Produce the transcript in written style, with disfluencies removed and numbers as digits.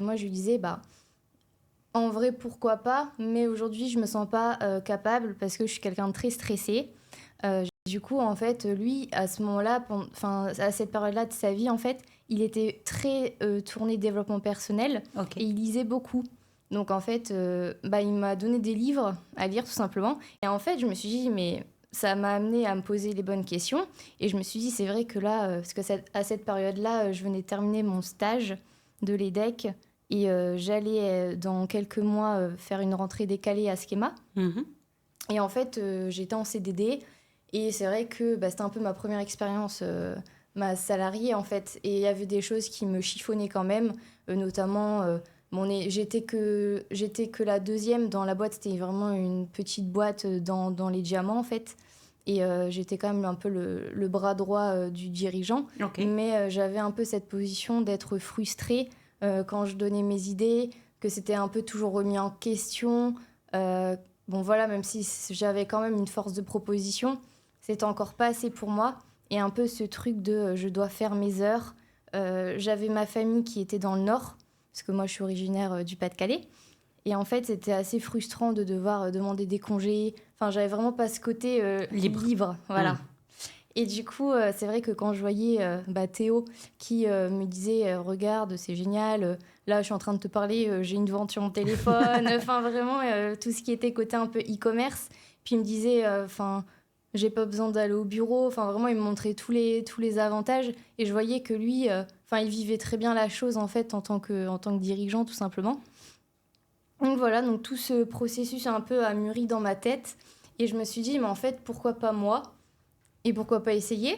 moi, je lui disais, bah, en vrai, pourquoi pas, mais aujourd'hui, je me sens pas capable parce que je suis quelqu'un de très stressé. Du coup, en fait, lui, à ce moment-là, enfin, à cette période-là de sa vie, en fait, il était très tourné développement personnel Ok. et il lisait beaucoup. Donc, en fait, bah, il m'a donné des livres à lire, tout simplement. Et en fait, je me suis dit, mais ça m'a amené à me poser les bonnes questions. Et je me suis dit, c'est vrai que là, parce que à cette période-là, je venais de terminer mon stage de l'EDEC et j'allais, dans quelques mois, faire une rentrée décalée à Schema. Mhm. Et en fait, j'étais en CDD et c'est vrai que bah, c'était un peu ma première expérience, ma salariée en fait. Et il y avait des choses qui me chiffonnaient quand même, notamment, j'étais que la deuxième dans la boîte. C'était vraiment une petite boîte dans les diamants en fait. Et j'étais quand même un peu le bras droit du dirigeant. Ok. Mais j'avais un peu cette position d'être frustrée quand je donnais mes idées, que c'était un peu toujours remis en question. euh, Bon voilà, même si j'avais quand même une force de proposition, c'était encore pas assez pour moi. Et un peu ce truc de je dois faire mes heures. J'avais ma famille qui était dans le nord, parce que moi je suis originaire du Pas-de-Calais. Et en fait, c'était assez frustrant de devoir demander des congés. Enfin, j'avais vraiment pas ce côté Libre. libre, Mm. voilà. Et du coup, c'est vrai que quand je voyais bah, Théo qui me disait regarde, c'est génial, là je suis en train de te parler, j'ai une vente sur mon téléphone, enfin vraiment tout ce qui était côté un peu e-commerce. Puis il me disait, enfin, j'ai pas besoin d'aller au bureau, enfin vraiment il me montrait tous les avantages. Et je voyais que lui, enfin il vivait très bien la chose en fait en tant que dirigeant tout simplement. Donc voilà, donc tout ce processus un peu a mûri dans ma tête. Et je me suis dit, mais en fait, pourquoi pas moi? Et pourquoi pas essayer?